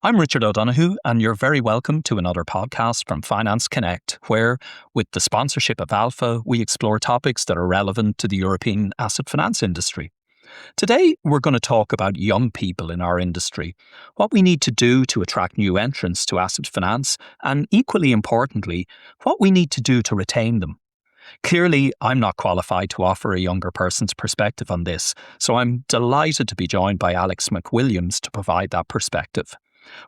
I'm Richard O'Donoghue, and you're very welcome to another podcast from Finance Connect, where, with the sponsorship of Alpha, we explore topics that are relevant to the European asset finance industry. Today, we're going to talk about young people in our industry, what we need to do to attract new entrants to asset finance, and equally importantly, what we need to do to retain them. Clearly, I'm not qualified to offer a younger person's perspective on this, so I'm delighted to be joined by Alex McWilliams to provide that perspective.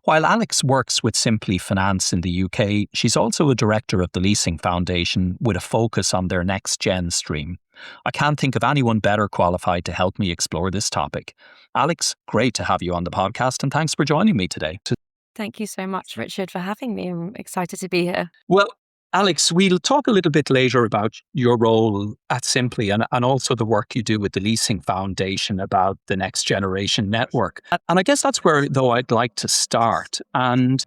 While Alex works with Simply Finance in the UK, she's also a director of the Leasing Foundation with a focus on their next gen stream. I can't think of anyone better qualified to help me explore this topic. Alex, great to have you on the podcast, and thanks for joining me today. Thank you so much, Richard, for having me. I'm excited to be here. Well, Alex, we'll talk a little bit later about your role at Simply and also the work you do with the Leasing Foundation about the next generation network. And I guess that's where, though, I'd like to start. And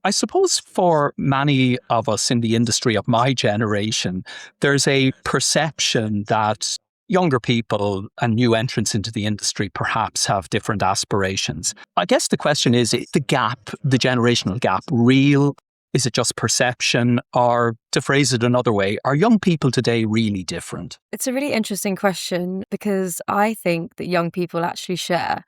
I suppose for many of us in the industry of my generation, there's a perception that younger people and new entrants into the industry perhaps have different aspirations. I guess the question is the gap, the generational gap, real? Is it just perception? Or to phrase it another way, are young people today really different? It's a really interesting question because I think that young people actually share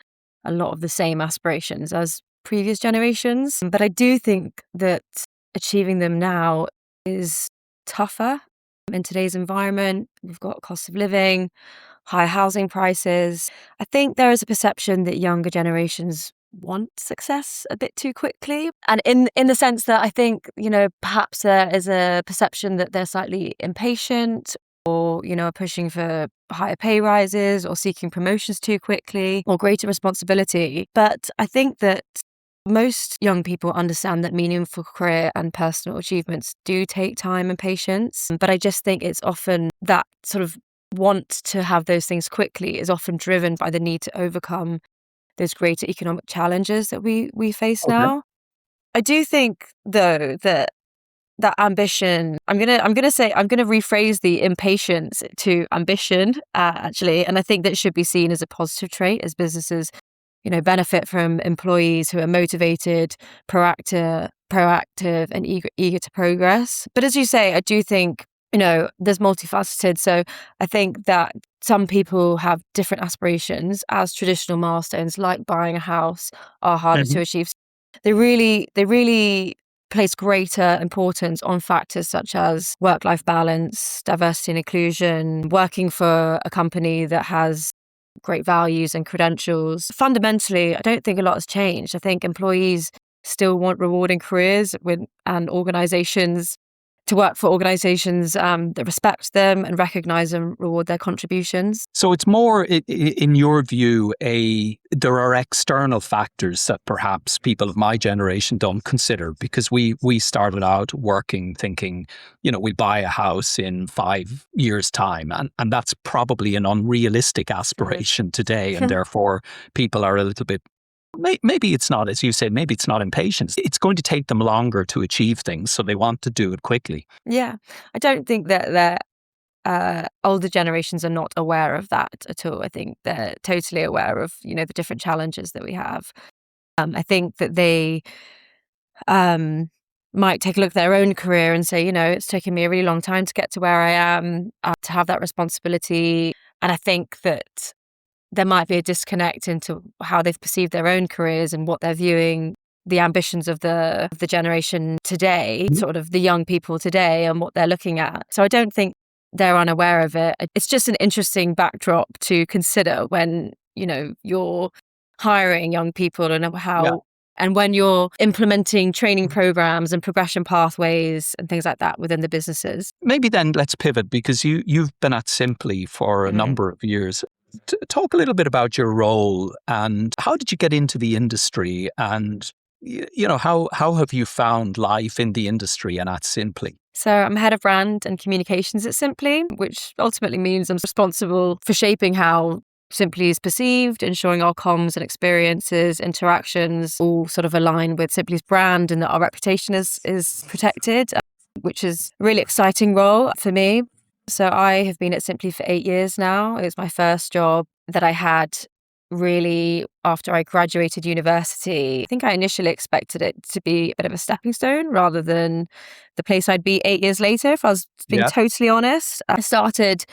a lot of the same aspirations as previous generations. But I do think that achieving them now is tougher in today's environment. We've got cost of living, high housing prices. I think there is a perception that younger generations want success a bit too quickly. And in the sense that I think, perhaps there is a perception that they're slightly impatient or, are pushing for higher pay rises or seeking promotions too quickly or greater responsibility. But I think that most young people understand that meaningful career and personal achievements do take time and patience. But I just think it's often that sort of want to have those things quickly is often driven by the need to overcome those greater economic challenges that we face now. I do think, though, that ambition, I'm gonna rephrase the impatience to ambition, actually, and I think that should be seen as a positive trait as businesses, benefit from employees who are motivated, proactive, and eager to progress. But as you say, I do think there's multifaceted. So I think that some people have different aspirations as traditional milestones, like buying a house, are harder to achieve. They really place greater importance on factors such as work-life balance, diversity and inclusion, working for a company that has great values and credentials. Fundamentally, I don't think a lot has changed. I think employees still want rewarding careers and organizations to work for organizations that respect them and recognize and reward their contributions. So it's more, in your view, there are external factors that perhaps people of my generation don't consider, because we started out working thinking, we buy a house in 5 years' time. And that's probably an unrealistic aspiration today. And therefore, people are a little bit, maybe it's not, as you say, maybe it's not impatience. It's going to take them longer to achieve things, so they want to do it quickly. Yeah, I don't think that older generations are not aware of that at all. I think they're totally aware of, the different challenges that we have. I think that they might take a look at their own career and say, it's taken me a really long time to get to where I am, to have that responsibility. And I think that there might be a disconnect into how they've perceived their own careers and what they're viewing the ambitions of the generation today, sort of the young people today, and what they're looking at. So I don't think they're unaware of it. It's just an interesting backdrop to consider when, you're hiring young people and how and when you're implementing training programs and progression pathways and things like that within the businesses. Maybe then let's pivot, because you've been at Simply for a number of years. Talk a little bit about your role and how did you get into the industry, and how have you found life in the industry and at Simply? So I'm head of brand and communications at Simply, which ultimately means I'm responsible for shaping how Simply is perceived, ensuring our comms and experiences, interactions all sort of align with Simply's brand and that our reputation is protected, which is a really exciting role for me. So I have been at Simply for 8 years now. It was my first job that I had really after I graduated university. I think I initially expected it to be a bit of a stepping stone rather than the place I'd be 8 years later, if I was being Yeah. totally honest. I started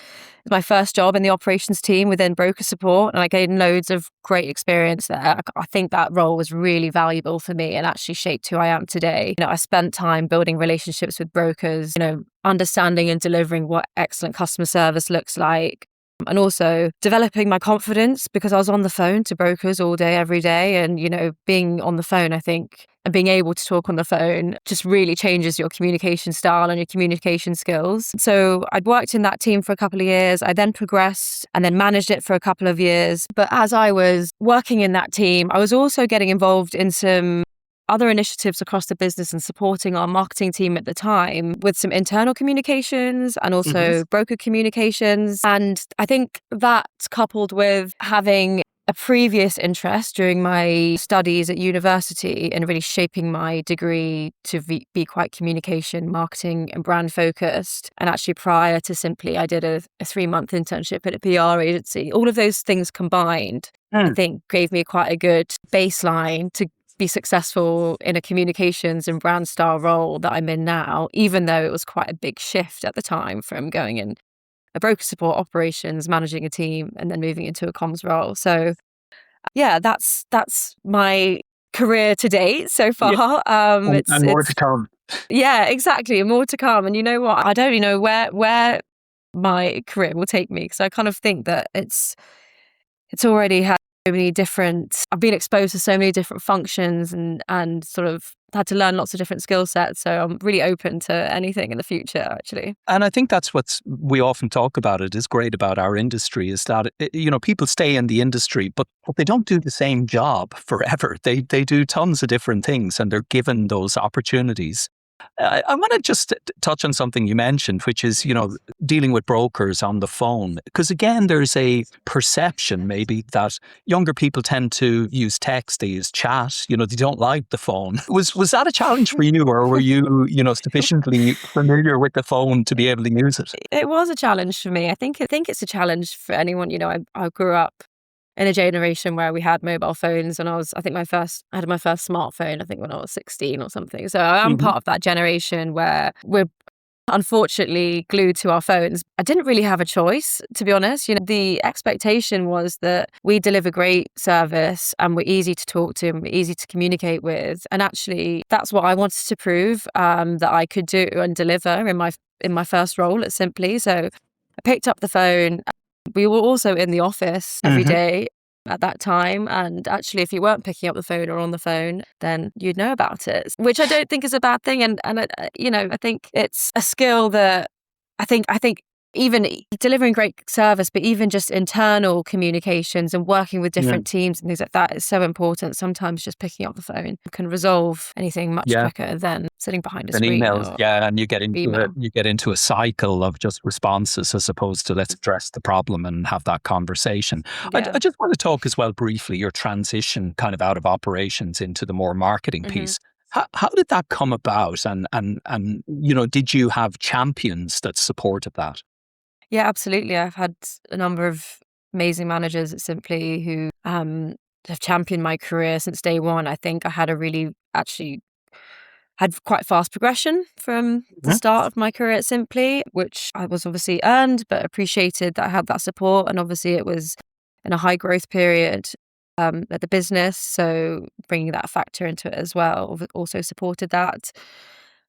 my first job in the operations team within broker support, and I gained loads of great experience there. I think that role was really valuable for me and actually shaped who I am today. I spent time building relationships with brokers, understanding and delivering what excellent customer service looks like, and also developing my confidence because I was on the phone to brokers all day, every day. And, being on the phone, I think, and being able to talk on the phone just really changes your communication style and your communication skills. So I'd worked in that team for a couple of years. I then progressed and then managed it for a couple of years. But as I was working in that team, I was also getting involved in some other initiatives across the business and supporting our marketing team at the time with some internal communications and also broker communications. And I think that, coupled with having a previous interest during my studies at university and really shaping my degree to be quite communication, marketing and brand focused. And actually prior to Simply, I did a 3-month internship at a PR agency. All of those things combined, I think, gave me quite a good baseline to be successful in a communications and brand style role that I'm in now, even though it was quite a big shift at the time from going in a broker support operations, managing a team, and then moving into a comms role. So yeah, that's my career to date so Yeah. far. And more to come. Yeah, exactly. More to come. And you know what? I don't really know where my career will take me, because I kind of think that it's already had so many different, I've been exposed to so many different functions and sort of had to learn lots of different skill sets. So I'm really open to anything in the future, actually. And I think that's we often talk about. It is great about our industry is that, people stay in the industry, but they don't do the same job forever. They do tons of different things and they're given those opportunities. I want to just touch on something you mentioned, which is, dealing with brokers on the phone. Because again, there's a perception maybe that younger people tend to use text, they use chat, they don't like the phone. Was that a challenge for you, or were you, sufficiently familiar with the phone to be able to use it? It was a challenge for me. I think it's a challenge for anyone. I grew up in a generation where we had mobile phones, and I had my first smartphone, I think, when I was 16 or something. So I am part of that generation where we're unfortunately glued to our phones. I didn't really have a choice, to be honest. The expectation was that we deliver great service and we're easy to talk to and we're easy to communicate with. And actually, that's what I wanted to prove that I could do and deliver in my first role at Simply. So I picked up the phone. We were also in the office every day at that time. And actually, if you weren't picking up the phone or on the phone, then you'd know about it, which I don't think is a bad thing. And I think it's a skill that I think even delivering great service, but even just internal communications and working with different teams and things like that is so important. Sometimes just picking up the phone can resolve anything much quicker than sitting behind a An screen emails, or and you get into a cycle of just responses as opposed to let's address the problem and have that conversation. Yeah. I just want to talk as well briefly your transition kind of out of operations into the more marketing piece. How did that come about? And did you have champions that supported that? Yeah, absolutely. I've had a number of amazing managers at Simply who have championed my career since day one. I think I had quite fast progression from the start of my career at Simply, which I was obviously earned, but appreciated that I had that support. And obviously it was in a high growth period at the business. So bringing that factor into it as well also supported that.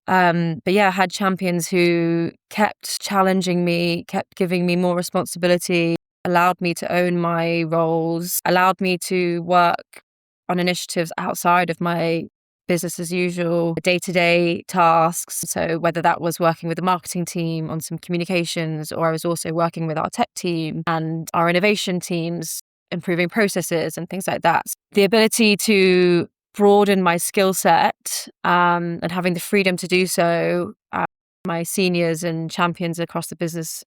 But yeah, I had champions who kept challenging me, kept giving me more responsibility, allowed me to own my roles, allowed me to work on initiatives outside of my business as usual, day-to-day tasks. So whether that was working with the marketing team on some communications, or I was also working with our tech team and our innovation teams, improving processes and things like that. The ability to broaden my skill set and having the freedom to do so, my seniors and champions across the business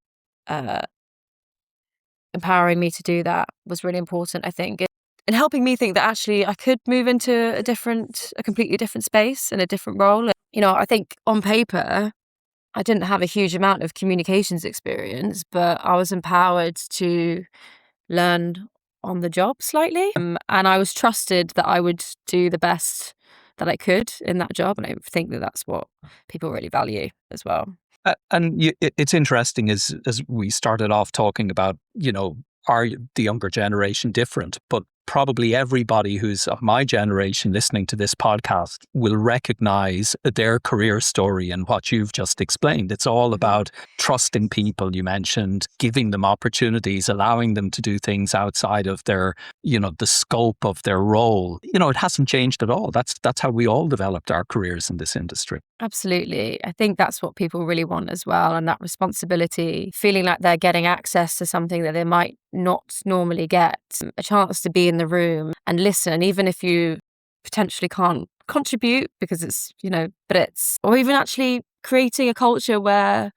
empowering me to do that was really important, I think, and helping me think that actually I could move into a completely different space and a different role. I think on paper, I didn't have a huge amount of communications experience, but I was empowered to learn on the job slightly. And I was trusted that I would do the best that I could in that job. And I think that that's what people really value as well. It's interesting as we started off talking about, are the younger generation different? But probably everybody who's of my generation listening to this podcast will recognize their career story and what you've just explained. It's all about trusting people, you mentioned, giving them opportunities, allowing them to do things outside of their, the scope of their role. It hasn't changed at all. That's how we all developed our careers in this industry. Absolutely. I think that's what people really want as well. And that responsibility, feeling like they're getting access to something that they might not normally get, a chance to be in the room and listen, even if you potentially can't contribute because it's, or even actually creating a culture where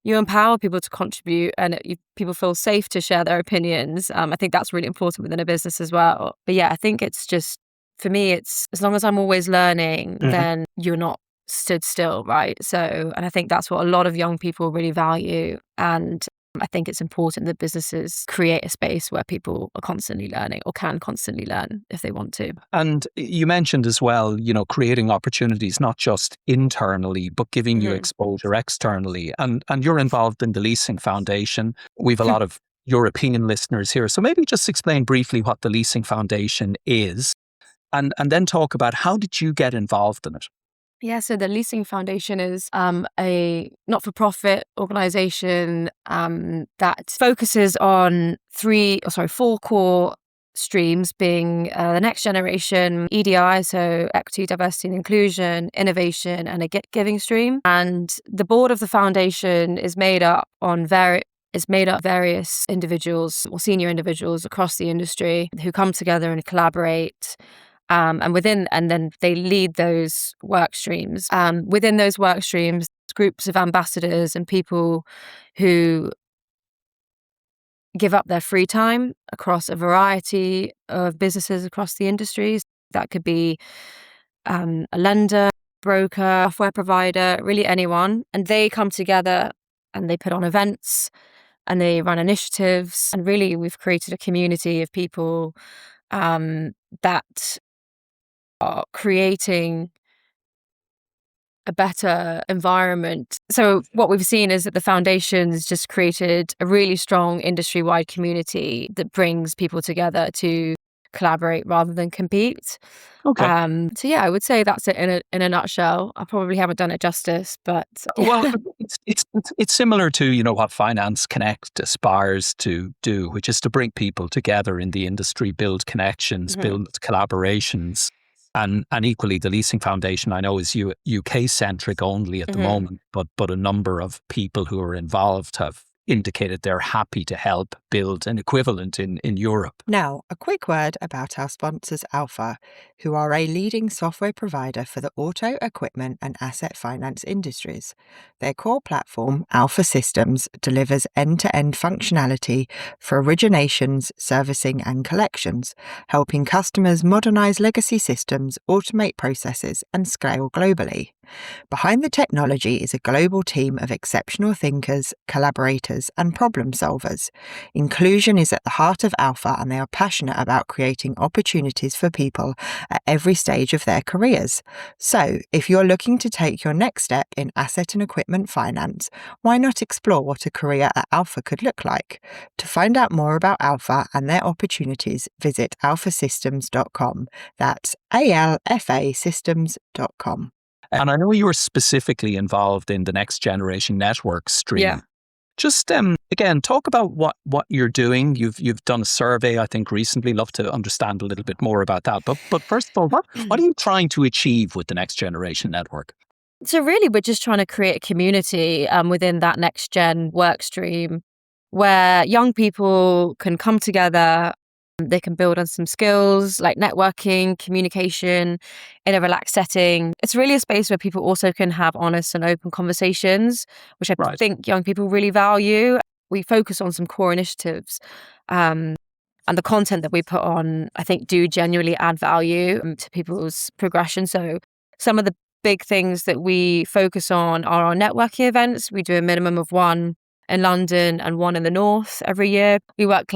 you empower people to contribute and people feel safe to share their opinions. I think that's really important within a business as well. But yeah, I think it's just, for me, it's as long as I'm always learning, then you're not stood still, right? So, and I think that's what a lot of young people really value. And I think it's important that businesses create a space where people are constantly learning or can constantly learn if they want to. And you mentioned as well, creating opportunities, not just internally, but giving you exposure externally. And you're involved in the Leasing Foundation. We've a lot of European listeners here. So maybe just explain briefly what the Leasing Foundation is and then talk about how did you get involved in it? Yeah, so the Leasing Foundation is a not-for-profit organisation that focuses on four core streams, being the next generation, EDI, so equity, diversity and inclusion, innovation, and a giving stream. And the board of the foundation is made up of various individuals or senior individuals across the industry who come together and collaborate. And then they lead those work streams. Within those work streams, groups of ambassadors and people who give up their free time across a variety of businesses across the industries. That could be a lender, broker, software provider, really anyone. And they come together and they put on events and they run initiatives. And really, we've created a community of people that are creating a better environment. So what we've seen is that the foundation's just created a really strong industry-wide community that brings people together to collaborate rather than compete. Okay. So yeah, I would say that's it in a nutshell. I probably haven't done it justice, but Well, it's similar to what Finance Connect aspires to do, which is to bring people together in the industry, build connections, build collaborations. And equally, the Leasing Foundation, I know, is UK-centric only at the moment, but a number of people who are involved have indicated they're happy to help build an equivalent in Europe. Now, a quick word about our sponsors Alpha, who are a leading software provider for the auto, equipment and asset finance industries. Their core platform, Alpha Systems, delivers end-to-end functionality for originations, servicing and collections, helping customers modernize legacy systems, automate processes and scale globally. Behind the technology is a global team of exceptional thinkers, collaborators, and problem solvers. Inclusion is at the heart of Alpha, and they are passionate about creating opportunities for people at every stage of their careers. So, if you're looking to take your next step in asset and equipment finance, why not explore what a career at Alpha could look like? To find out more about Alpha and their opportunities, visit alphasystems.com. That's alfasystems.com. And I know you were specifically involved in the Next Generation Network stream. Yeah. Just again, talk about what you're doing. You've done a survey, I think, recently. Love to understand a little bit more about that. But first of all, what are you trying to achieve with the Next Generation Network? So really, we're just trying to create a community within that next gen work stream where young people can come together. They can build on some skills like networking, communication in a relaxed setting. It's really a space where people also can have honest and open conversations, which I think young people really value. We focus on some core initiatives. And the content that we put on, I think, do genuinely add value to people's progression. So some of the big things that we focus on are our networking events. We do a minimum of one in London and one in the North every year. We work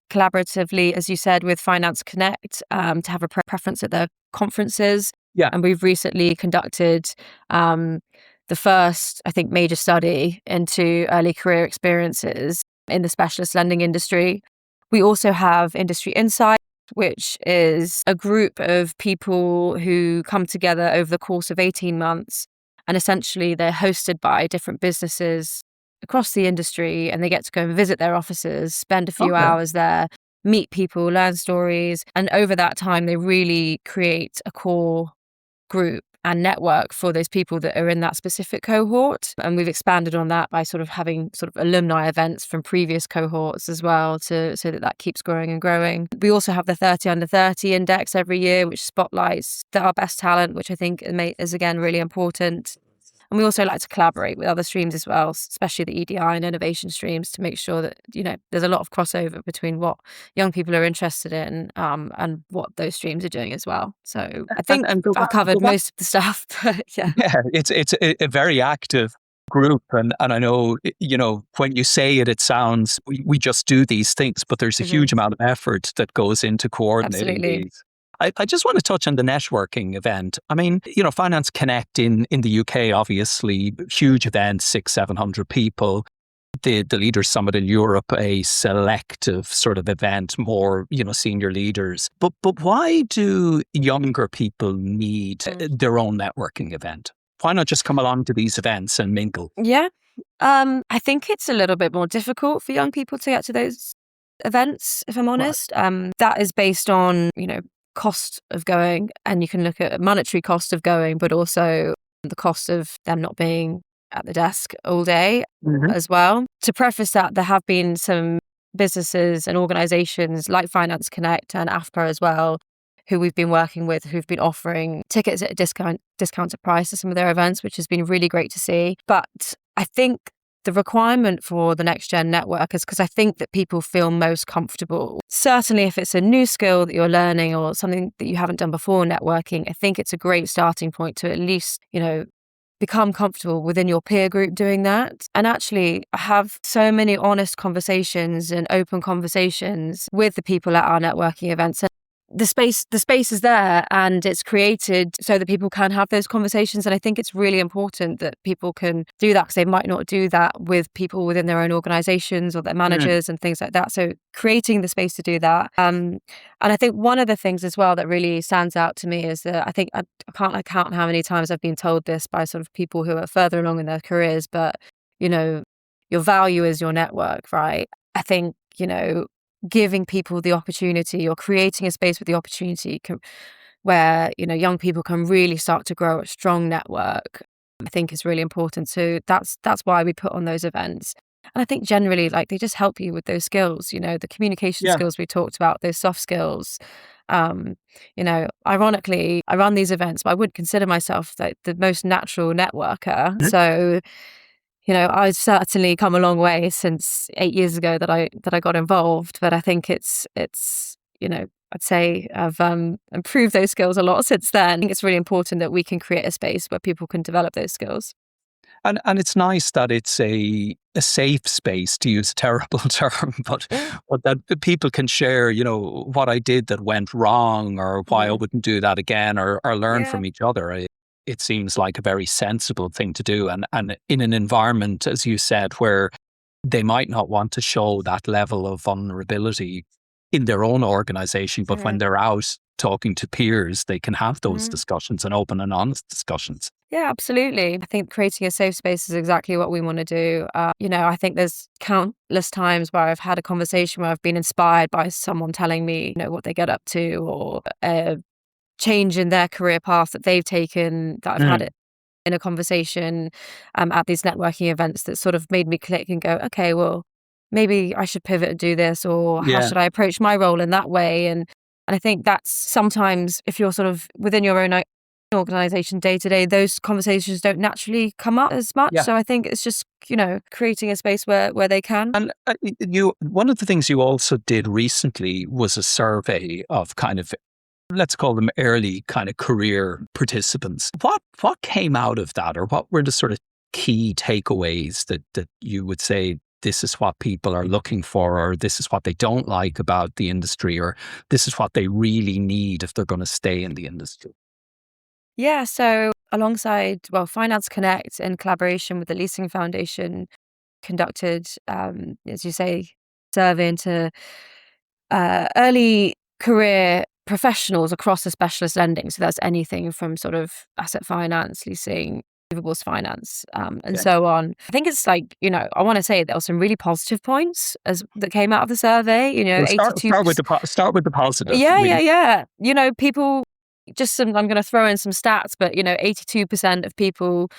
collaboratively, as you said, with Finance Connect to have a preference at their conferences. Yeah. And we've recently conducted the first, I think, major study into early career experiences in the specialist lending industry. We also have Industry Insight, which is a group of people who come together over the course of 18 months. And essentially, they're hosted by different businesses across the industry, and they get to go and visit their offices, spend a few Okay. hours there, meet people, learn stories. And over that time, they really create a core group and network for those people that are in that specific cohort. And we've expanded on that by sort of having sort of alumni events from previous cohorts as well, so that keeps growing and growing. We also have the 30 under 30 index every year, which spotlights our best talent, which I think is again really important. And we also like to collaborate with other streams as well, especially the EDI and innovation streams, to make sure that, there's a lot of crossover between what young people are interested in and what those streams are doing as well. So I think And I've covered most of the stuff, but yeah. yeah, it's a very active group. And I know, when you say it, it sounds, we just do these things, but there's a huge amount of effort that goes into coordinating Absolutely. these. I just want to touch on the networking event. I mean, Finance Connect in the UK, obviously, huge event, 600-700 people. The Leaders Summit in Europe, a selective sort of event, more, senior leaders. But why do younger people need their own networking event? Why not just come along to these events and mingle? Yeah. I think it's a little bit more difficult for young people to get to those events, if I'm Right. honest. That is based on, cost of going, and you can look at monetary cost of going, but also the cost of them not being at the desk all day Mhm. as well. To preface that, there have been some businesses and organizations like Finance Connect and AFPA as well, who we've been working with, who've been offering tickets at a discounted price to some of their events, which has been really great to see. But I think the requirement for the Next Gen network is because I think that people feel most comfortable. Certainly, if it's a new skill that you're learning or something that you haven't done before, networking, I think it's a great starting point to at least, become comfortable within your peer group doing that. And actually have so many honest conversations and open conversations with the people at our networking events. The space is there, and it's created so that people can have those conversations. And I think it's really important that people can do that, because they might not do that with people within their own organizations or their managers and things like that. So creating the space to do that. And I think one of the things as well that really stands out to me is that I think I can't count how many times I've been told this by sort of people who are further along in their careers, but your value is your network, right? I think, giving people the opportunity, or creating a space with the opportunity where young people can really start to grow a strong network, I think is really important. So that's why we put on those events. And I think generally, like, they just help you with those skills, the communication Yeah. skills we talked about, those soft skills. Ironically, I run these events, but I would consider myself like the most natural networker. So I've certainly come a long way since 8 years ago that I got involved, but I think it's I'd say I've improved those skills a lot since then. I think it's really important that we can create a space where people can develop those skills. And it's nice that it's a safe space, to use a terrible term, but that the people can share, what I did that went wrong, or why I wouldn't do that again, or learn Yeah. from each other. It seems like a very sensible thing to do. And in an environment, as you said, where they might not want to show that level of vulnerability in their own organization, but when they're out talking to peers, they can have those discussions, and open and honest discussions. Yeah, absolutely. I think creating a safe space is exactly what we want to do. I think there's countless times where I've had a conversation where I've been inspired by someone telling me, what they get up to, or a change in their career path that they've taken, that I've had it in a conversation at these networking events, that sort of made me click and go, okay, well, maybe I should pivot and do this, or how Yeah. should I approach my role in that way? And I think that's sometimes, if you're sort of within your own organization day to day, those conversations don't naturally come up as much. Yeah. So I think it's just, creating a space where they can. And one of the things you also did recently was a survey of kind of, let's call them early kind of career participants. What came out of that, or what were the sort of key takeaways that you would say this is what people are looking for, or this is what they don't like about the industry, or this is what they really need if they're going to stay in the industry? Yeah, so alongside, Finance Connect in collaboration with the Leasing Foundation conducted, as you say, survey into early career professionals across the specialist lending. So that's anything from sort of asset finance, leasing, receivables finance, and Okay. so on. I think it's like, I want to say there were some really positive points that came out of the survey. Well, start with 82%. the positive. Yeah, We yeah, yeah. People, I'm going to throw in some stats, but 82% of people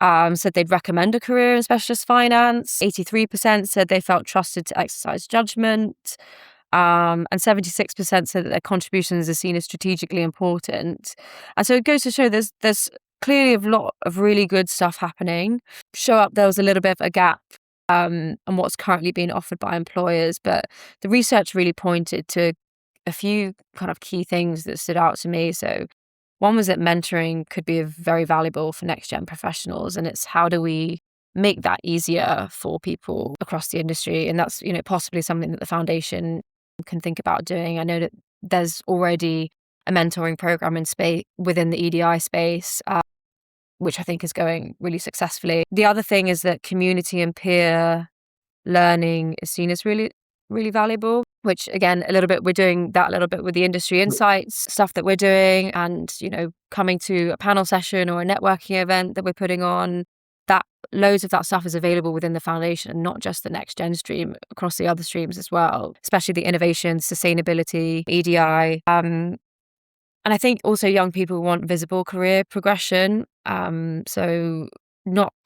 said they'd recommend a career in specialist finance. 83% said they felt trusted to exercise judgment. And 76% said that their contributions are seen as strategically important. And so it goes to show there's clearly a lot of really good stuff happening. There was a little bit of a gap on what's currently being offered by employers, but the research really pointed to a few kind of key things that stood out to me. So one was that mentoring could be very valuable for next gen professionals, and it's how do we make that easier for people across the industry, and that's possibly something that the foundation can think about doing. I know that there's already a mentoring program in space within the EDI space, which I think is going really successfully. The other thing is that community and peer learning is seen as really, really valuable, which again, we're doing that a little bit with the industry insights stuff that we're doing, and, coming to a panel session or a networking event that we're putting on, that loads of that stuff is available within the foundation, and not just the next gen stream, across the other streams as well, especially the innovation, sustainability, EDI. And I think also young people want visible career progression. So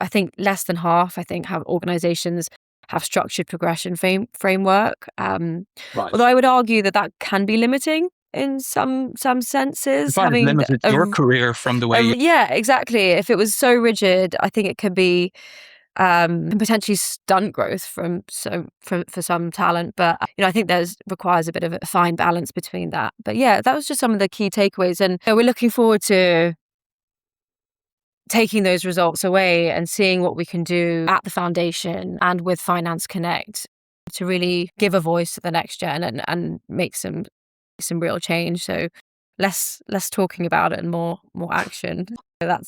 I think less than half, have organizations have structured progression framework. Right. Although I would argue that can be limiting in some You senses. find it Having limited your career from the way you. yeah, exactly. If it was so rigid, I think it could be and potentially stunt growth for some talent. But I think requires a bit of a fine balance between that. But yeah, that was just some of the key takeaways, and we're looking forward to taking those results away and seeing what we can do at the foundation and with Finance Connect to really give a voice to the next gen and make some real change. So less talking about it and more action. So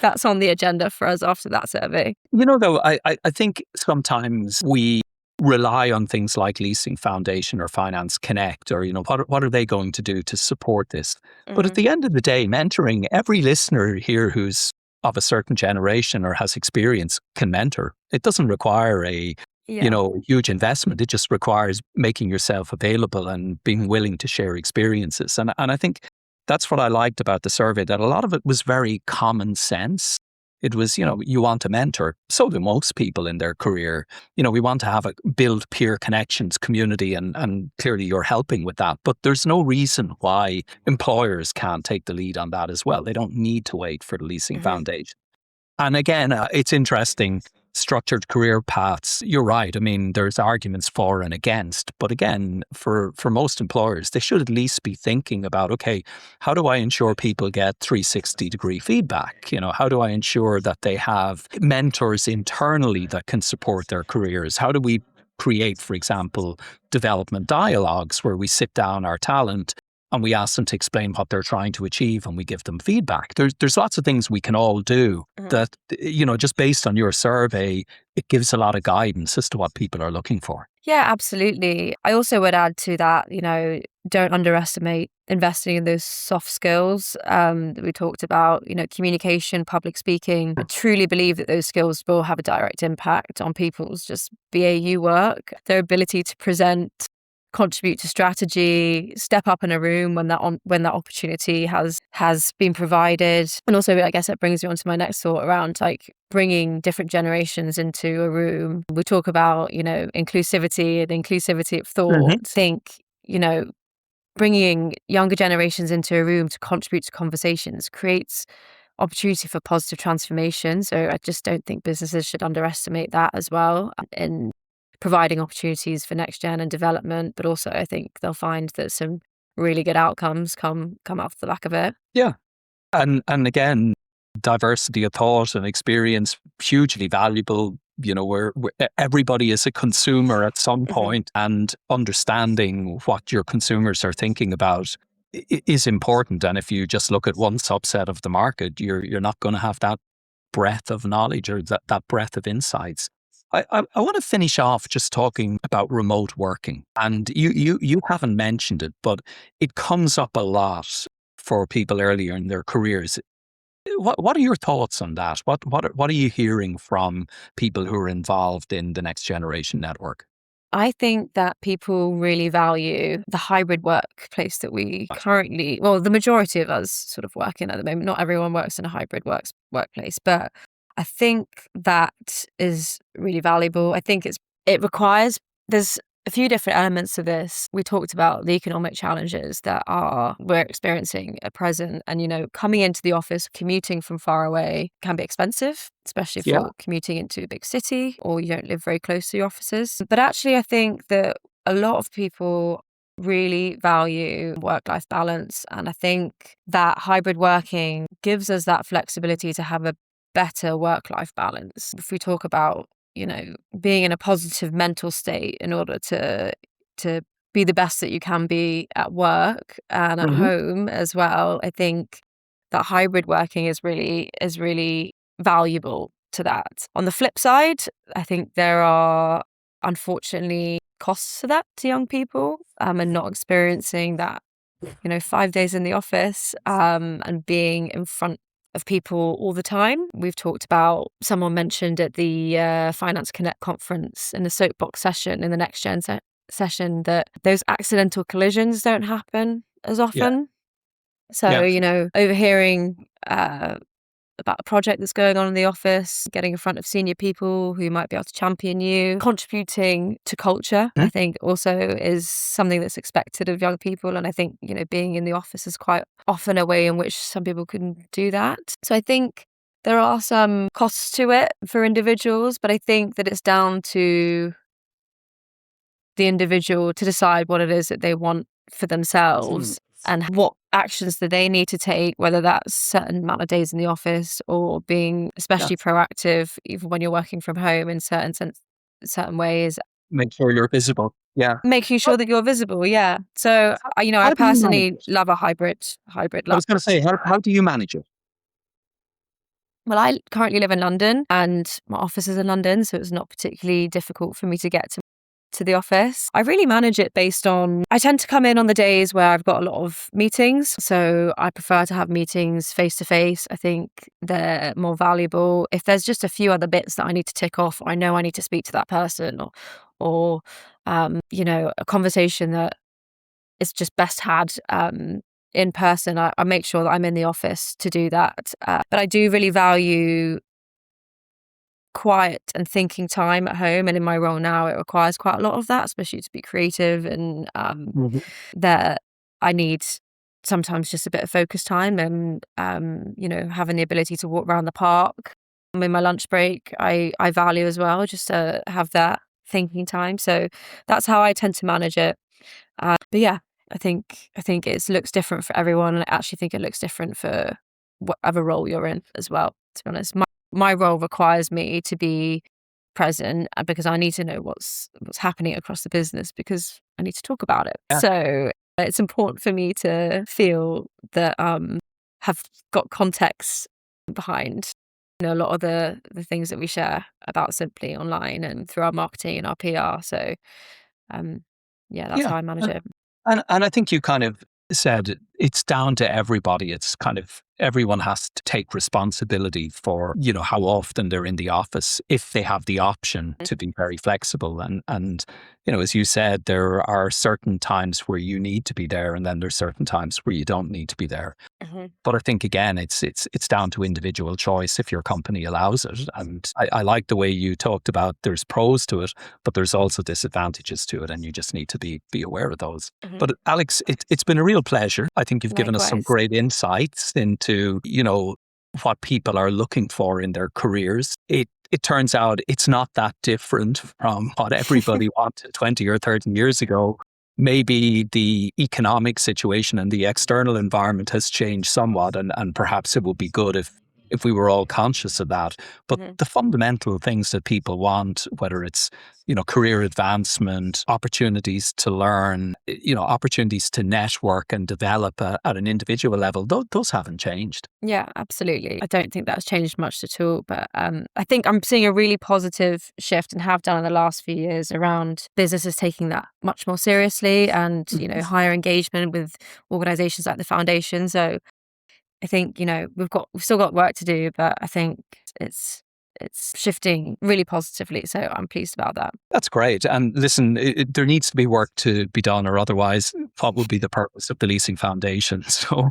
that's on the agenda for us after that survey. Though, I think sometimes we rely on things like Leasing Foundation or Finance Connect, or, what are they going to do to support this? But at the end of the day, mentoring, every listener here who's of a certain generation or has experience can mentor. It doesn't require a huge investment. It just requires making yourself available and being willing to share experiences. And I think that's what I liked about the survey, that a lot of it was very common sense. It was, you want to mentor. So do most people in their career. We want to build peer connections, community, and clearly you're helping with that. But there's no reason why employers can't take the lead on that as well. They don't need to wait for the Leasing Foundation. And again, it's interesting. Structured career paths, you're right. I mean, there's arguments for and against, but again, for most employers, they should at least be thinking about, okay, how do I ensure people get 360-degree feedback? How do I ensure that they have mentors internally that can support their careers? How do we create, for example, development dialogues where we sit down our talent and we ask them to explain what they're trying to achieve, and we give them feedback. There's lots of things we can all do that, just based on your survey, it gives a lot of guidance as to what people are looking for. Yeah, absolutely. I also would add to that, don't underestimate investing in those soft skills that we talked about, communication, public speaking. I truly believe that those skills will have a direct impact on people's just BAU work, their ability to present, contribute to strategy, step up in a room when that opportunity has been provided. And also, I guess it brings me on to my next thought around like bringing different generations into a room. We talk about, inclusivity and inclusivity of thought. I think, bringing younger generations into a room to contribute to conversations creates opportunity for positive transformation. So I just don't think businesses should underestimate that as well in providing opportunities for next gen and development, but also I think they'll find that some really good outcomes come off the back of it. Yeah. And again, diversity of thought and experience, hugely valuable. everybody is a consumer at some point, and understanding what your consumers are thinking about is important. And if you just look at one subset of the market, you're not going to have that breadth of knowledge or that breadth of insights. I want to finish off just talking about remote working. And you haven't mentioned it, but it comes up a lot for people earlier in their careers. What are your thoughts on that? What are you hearing from people who are involved in the next generation network? I think that people really value the hybrid workplace that we currently, well, the majority of us sort of work in at the moment. Not everyone works in a hybrid workplace, but I think that is really valuable. I think it requires, there's a few different elements to this. We talked about the economic challenges that we're experiencing at present. And, coming into the office, commuting from far away can be expensive, especially if Yeah. you're commuting into a big city or you don't live very close to your offices. But actually, I think that a lot of people really value work-life balance. And I think that hybrid working gives us that flexibility to have a better work-life balance. If we talk about being in a positive mental state in order to be the best that you can be at work and at home as well, I think that hybrid working is really valuable to that. On the flip side, I think there are unfortunately costs to that to young people, and not experiencing that 5 days in the office, and being in front of people all the time. We've talked about, someone mentioned at the Finance Connect conference in the soapbox session, in the next gen session, that those accidental collisions don't happen as often. So, overhearing about a project that's going on in the office, getting in front of senior people who might be able to champion you, contributing to culture, I think also is something that's expected of young people. And I think, being in the office is quite often a way in which some people can do that. So I think there are some costs to it for individuals, but I think that it's down to the individual to decide what it is that they want for themselves and what actions that they need to take, whether that's certain amount of days in the office or being especially proactive, even when you're working from home in certain ways. Make sure you're visible. Yeah. Making sure that you're visible, yeah. So, I How do you manage personally it? love a hybrid I life. was going to say, how do you manage it? Well, I currently live in London and my office is in London, so it's not particularly difficult for me to get to the office. I really manage it based on, I tend to come in on the days where I've got a lot of meetings. So I prefer to have meetings face to face. I think they're more valuable. If there's just a few other bits that I need to tick off, I know I need to speak to that person, or a conversation that is just best had in person. I make sure that I'm in the office to do that. But I do really value quiet and thinking time at home, and in my role now it requires quite a lot of that, especially to be creative, and that I need sometimes just a bit of focus time, and having the ability to walk around the park in my lunch break I value as well, just to have that thinking time. So that's how I tend to manage it. But yeah, I think it looks different for everyone, and I actually think it looks different for whatever role you're in as well, to be honest. My role requires me to be present, because I need to know what's happening across the business, because I need to talk about it. Yeah. So it's important for me to feel that have got context behind a lot of the things that we share about Simply online and through our marketing and our PR. So that's Yeah. how I manage it. And I think you kind of said it's down to everybody. It's kind of everyone has to take responsibility for, how often they're in the office, if they have the option to be very flexible. And as you said, there are certain times where you need to be there, and then there's certain times where you don't need to be there. But I think, again, it's down to individual choice if your company allows it. And I like the way you talked about there's pros to it, but there's also disadvantages to it, and you just need to be aware of those. But Alex, it's been a real pleasure. I think you've given us some Likewise. great insights into, what people are looking for in their careers. It turns out it's not that different from what everybody wanted 20 or 30 years ago. Maybe the economic situation and the external environment has changed somewhat, and perhaps it would be good if if we were all conscious of that. But Mhm. the fundamental things that people want, whether it's, career advancement, opportunities to learn, opportunities to network and develop at an individual level, those haven't changed. Yeah, absolutely. I don't think that's changed much at all, but I think I'm seeing a really positive shift and have done in the last few years around businesses taking that much more seriously and, higher engagement with organizations like the foundation. So I think, we've still got work to do, but I think it's it's shifting really positively. So I'm pleased about that. That's great. And listen, there needs to be work to be done, or otherwise, what would be the purpose of the Leasing Foundation? So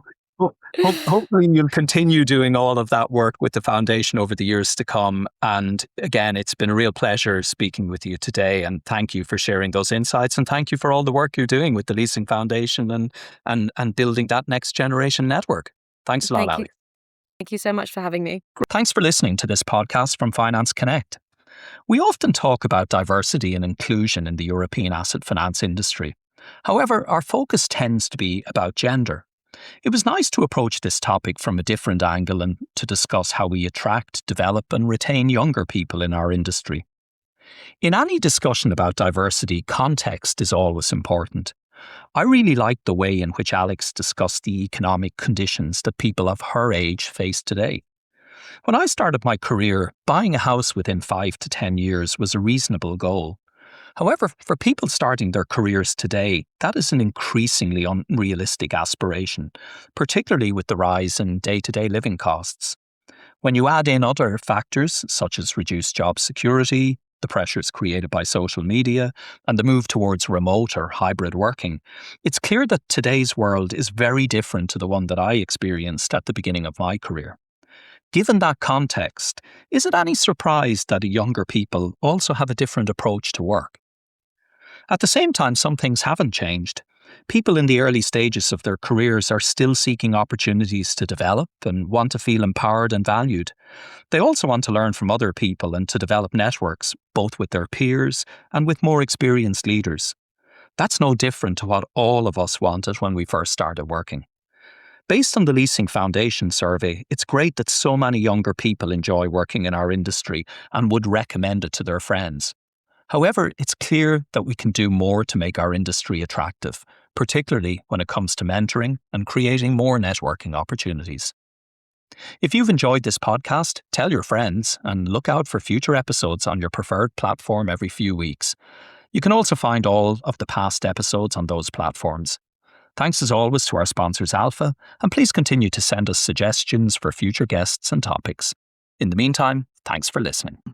hopefully you'll continue doing all of that work with the foundation over the years to come. And again, it's been a real pleasure speaking with you today. And thank you for sharing those insights. And thank you for all the work you're doing with the Leasing Foundation and building that next generation network. Thanks a lot, Thank you. Ali. Thank you so much for having me. Thanks for listening to this podcast from Finance Connect. We often talk about diversity and inclusion in the European asset finance industry. However, our focus tends to be about gender. It was nice to approach this topic from a different angle and to discuss how we attract, develop, and retain younger people in our industry. In any discussion about diversity, context is always important. I really liked the way in which Alex discussed the economic conditions that people of her age face today. When I started my career, buying a house within 5 to 10 years was a reasonable goal. However, for people starting their careers today, that is an increasingly unrealistic aspiration, particularly with the rise in day-to-day living costs. When you add in other factors, such as reduced job security, the pressures created by social media, and the move towards remote or hybrid working, it's clear that today's world is very different to the one that I experienced at the beginning of my career. Given that context, is it any surprise that younger people also have a different approach to work? At the same time, some things haven't changed. People in the early stages of their careers are still seeking opportunities to develop and want to feel empowered and valued. They also want to learn from other people and to develop networks, both with their peers and with more experienced leaders. That's no different to what all of us wanted when we first started working. Based on the Leasing Foundation survey, it's great that so many younger people enjoy working in our industry and would recommend it to their friends. However, it's clear that we can do more to make our industry attractive, particularly when it comes to mentoring and creating more networking opportunities. If you've enjoyed this podcast, tell your friends and look out for future episodes on your preferred platform every few weeks. You can also find all of the past episodes on those platforms. Thanks as always to our sponsors Alpha, and please continue to send us suggestions for future guests and topics. In the meantime, thanks for listening.